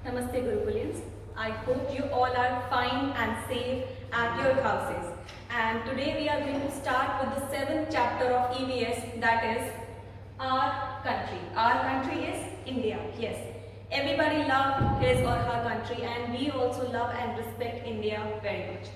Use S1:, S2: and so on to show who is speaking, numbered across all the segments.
S1: Namaste Gurukulians. I hope you all are fine and safe at your houses. And today we are going to start with the 7th chapter of EVS, that is our country. Our country is India. Yes. Everybody loves his or her country and we also love and respect India very much.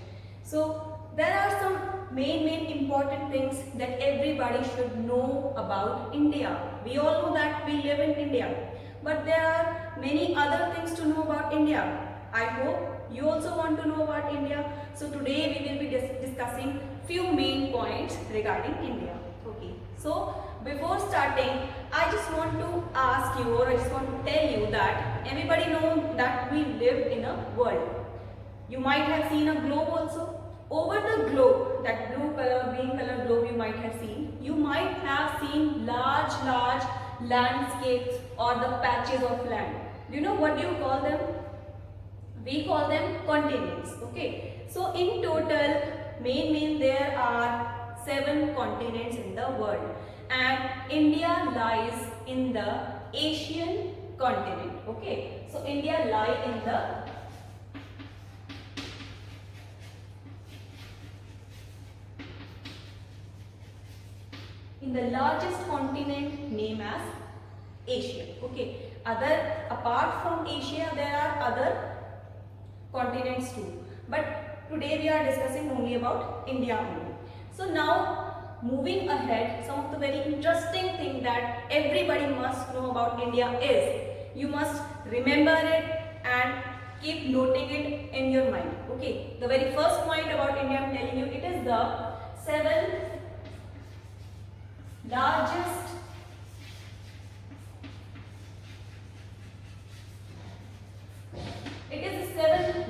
S1: So there are some main important things that everybody should know about India. We all know that we live in India. But there are many other things to know about India. I hope you also want to know about India. So today we will be discussing few main points regarding India. Okay. So before starting, I just want to ask you, or I just want to tell you that everybody knows that we live in a world. You might have seen a globe also. Over the globe, that blue color, green color globe you might have seen, you might have seen large landscapes or the patches of land. Do you know what do you call them? We call them continents. Okay. So in total, main there are 7 continents in the world, and India lies in the Asian continent. Okay. So India lies in the largest continent named as Asia. Okay. Apart from Asia, there are other continents too. But today we are discussing only about India only. So now moving ahead, some of the very interesting thing that everybody must know about India is, you must remember it and keep noting it in your mind. Okay. The very first point about India I am telling you, it is the 7th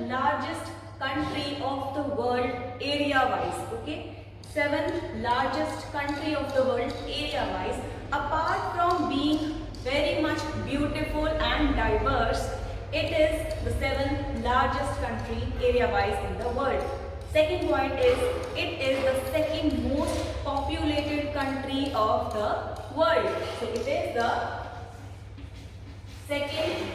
S1: largest country of the world area wise. Okay, 7th largest country of the world area wise. Apart from being very much beautiful and diverse, it is the 7th largest country area wise in the world. Second point is, it is the second most populated country of the world. So it is the second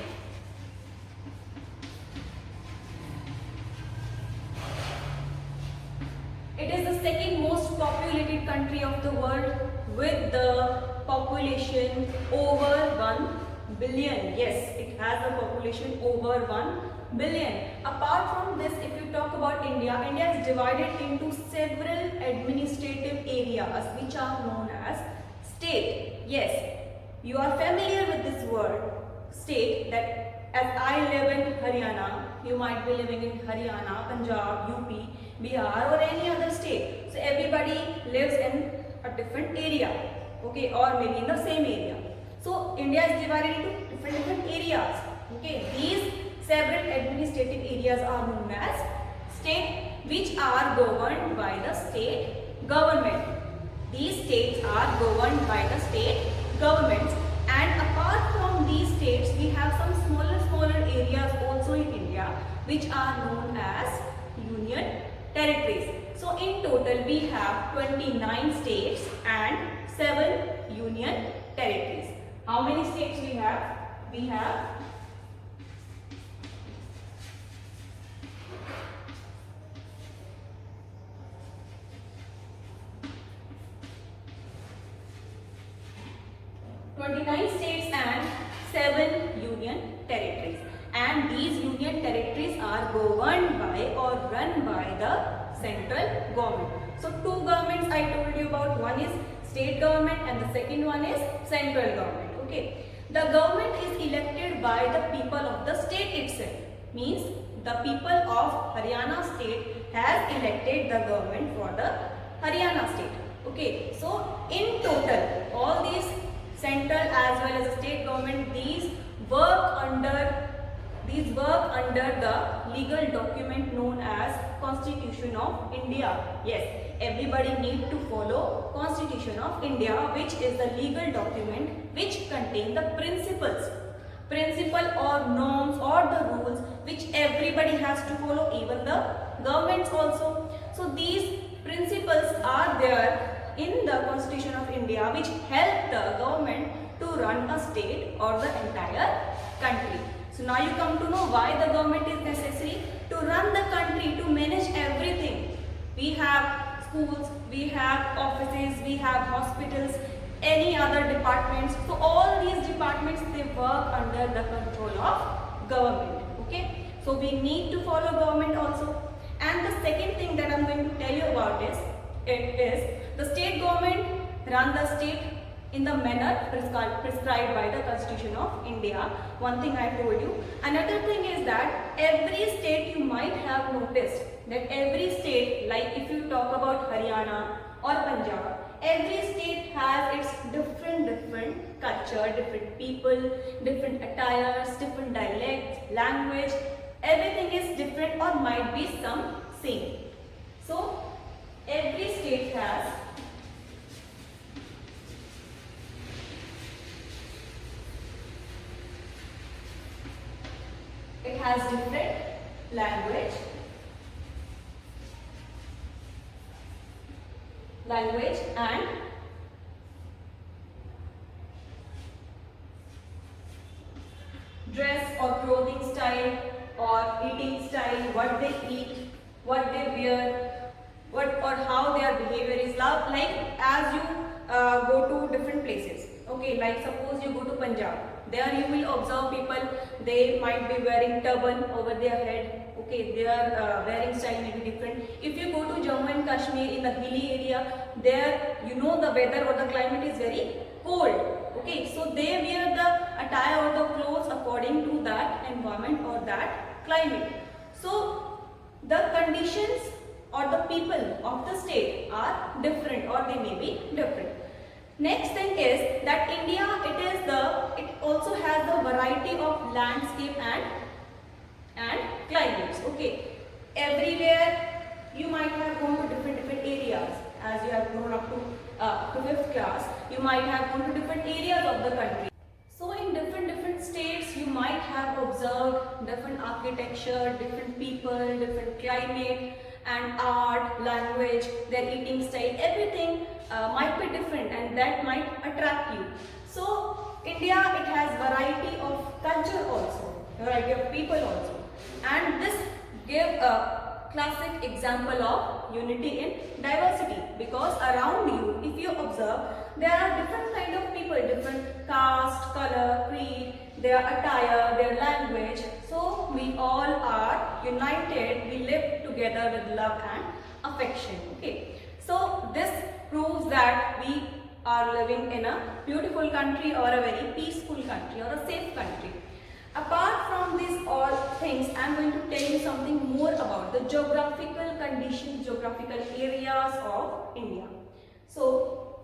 S1: most populated country of the world with the population over 1 billion. Yes, it has a population over 1 billion. Apart from this, if you talk about India, India is divided into several administrative areas which are known as state. Yes, you are familiar with this word state, that as I live in Haryana, you might be living in Haryana, Punjab, UP, Bihar or any other state. So everybody lives in a different area, okay, or maybe in the same area. So India is divided into different areas. Okay, these several administrative areas are known as state, which are governed by the state government. These states are governed by the state governments, and apart from these states, we have some smaller areas also in India which are known as union territories. So in total we have 29 states and 7 union territories. How many states we have? We have 29 states and 7 union territories, and these union territories are governed by or run by the central government. So two governments I told you about, one is state government and the second one is central government. Okay, the government is elected by the people of the state itself, means the people of Haryana state has elected the government for the Haryana state. Okay, so in total all these central as well as the state government, these work under the legal document known as Constitution of India. Yes, everybody need to follow Constitution of India, which is the legal document which contain the principle or norms or the rules which everybody has to follow, even the governments also. So these principles are there in the Constitution of India, which help the government to run a state or the entire country. So now you come to know why the government is necessary to run the country, to manage everything. We have schools, we have offices, we have hospitals, any other departments. So all these departments, they work under the control of government. Okay. So we need to follow government also. And the second thing that I'm going to tell you about is the state government run the state in the manner prescribed by the Constitution of India. One thing I told you. Another thing is that every state, you might have noticed that every state, like if you talk about Haryana or Punjab, every state has its different culture, different people, different attires, different dialects, language. Everything is different or might be some same. So every state has different language and dress or clothing style or eating style, what they eat, what they wear, what or how their behavior is. Like as you go to different places, okay, like suppose you go to Punjab, there you will observe people, they might be wearing turban over their head, okay, their wearing style may be different. If you go to Jammu and Kashmir in the hilly area, there you know the weather or the climate is very cold, okay, so they wear the attire or the clothes according to that environment or that climate. So the conditions or the people of the state are different or they may be different. Next thing is that India, it also has the variety of landscape and climates. Okay, everywhere you might have gone to different areas. As you have grown up to 5th class, you might have gone to different areas of the country. So in different states, you might have observed different architecture, different people, different climate and art, language, their eating style, everything might be different and that might attract you. So India, it has variety of culture also, variety of people also, and this give a classic example of unity in diversity, because around you, if you observe, there are different kind of people, different caste, color, creed, their attire, their language. So we all are united, we live together with love and affection. Okay, so this proves that we are living in a beautiful country or a very peaceful country or a safe country. Apart from these all things, I am going to tell you something more about the geographical conditions, geographical areas of India. So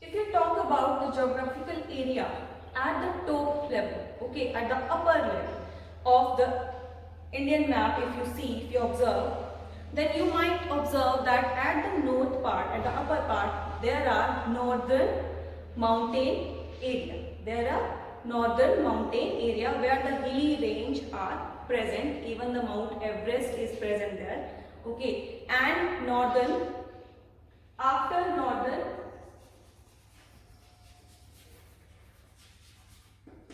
S1: if you talk about the geographical area at the top level, okay, at the upper level of the Indian map, if you see, if you observe, then you might observe that at the north part, at the upper part, there are northern mountain area. There are northern mountain area where the hilly range are present. Even the Mount Everest is present there. Okay, and northern, after northern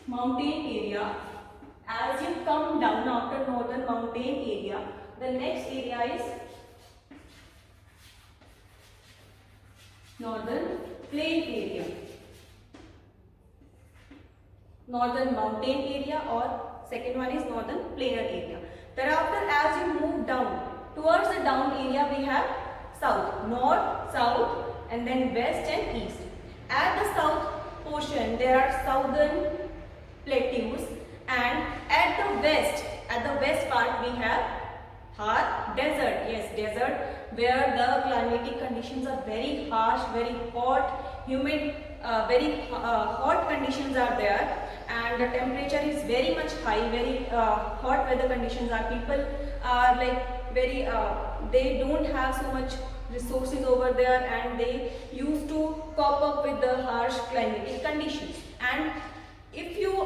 S1: mountain area, as you come down after northern mountain area, the next area is northern plain area, northern mountain area, or second one is northern plain area. Thereafter, as you move down towards the down area, we have south, north, south, and then west and east. At the south portion, there are southern plateaus, and at the west part we have Thar desert. Yes, desert, where the climatic conditions are very harsh, very hot, humid, very hot conditions are there, and the temperature is very much high, very hot weather conditions are. People are like very, they don't have so much resources over there, and they used to cope up with the harsh climatic conditions. And if you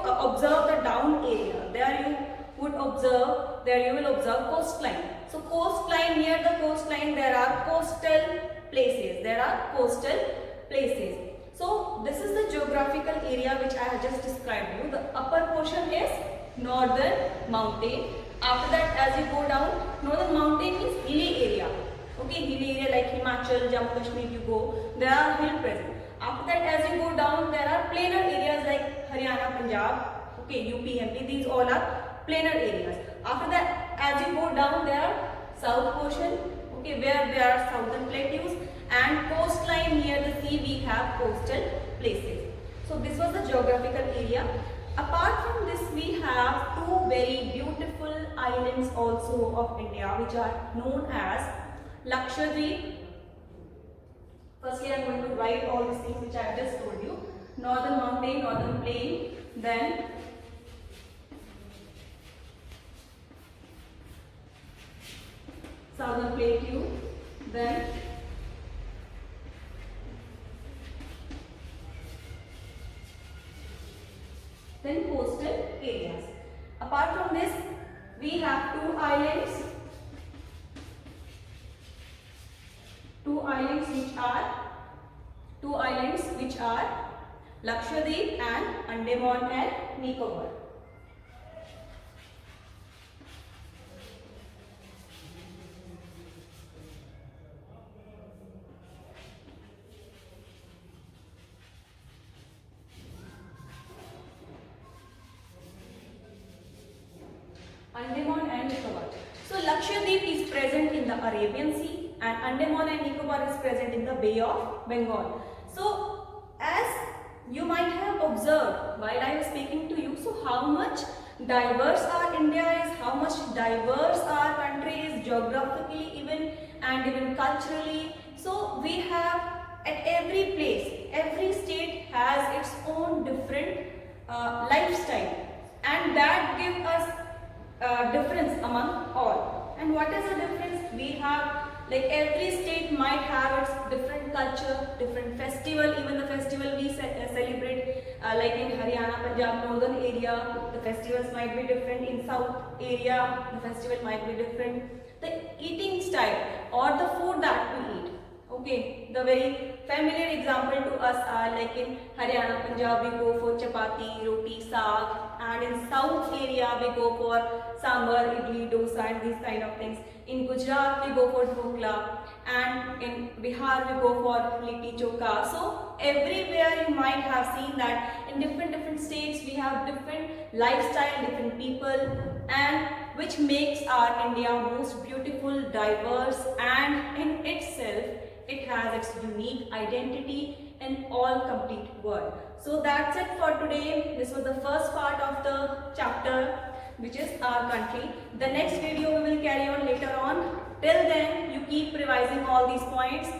S1: observe coastline. So coastline, near the coastline there are coastal places. So this is the geographical area which I have just described you. The upper portion is northern mountain. After that, as you go down, northern mountain is hilly area. Okay, hilly area like Himachal, Jammu Kashmir you go, there are hill present. After that, as you go down, there are plainer areas like Haryana, Punjab, okay, UP, MP, these all are plainer areas. After that, as you go down, there are south portion, okay, where there are southern plateaus, and coastline near the sea we have coastal places. So this was the geographical area. Apart from this, we have two very beautiful islands also of India which are known as Lakshadweep. Firstly, I am going to write all these things which I have just told you. Northern mountain, northern plain, then southern plateau, then coastal areas. Apart from this, we have two islands which are Lakshadweep and Andaman and Nicobar. Andaman and Nicobar. So Lakshadweep is present in the Arabian Sea and Andaman and Nicobar is present in the Bay of Bengal. So as you might have observed while I was speaking to you, so how much diverse our India is, how much diverse our country is geographically and even culturally. So we have at every place, every state has its own different lifestyle, and that gives us difference among all. And what is the difference? We have, like, every state might have its different culture, different festival. Even the festival we celebrate, like in Haryana, Punjab, northern area, the festivals might be different. In south area, the festival might be different. The eating style or the food that we eat. Okay, the very familiar example to us are like in Haryana, Punjab, we go for chapati, roti, saag, and in south area we go for sambar, idli, dosa, and these kind of things. In Gujarat we go for dhokla, and in Bihar we go for litti chokha. So everywhere you might have seen that in different states we have different lifestyle, different people, and which makes our India most beautiful, diverse, and in itself it has its unique identity in all complete world. So that's it for today. This was the first part of the chapter, which is our country. The next video we will carry on later on. Till then, you keep revising all these points.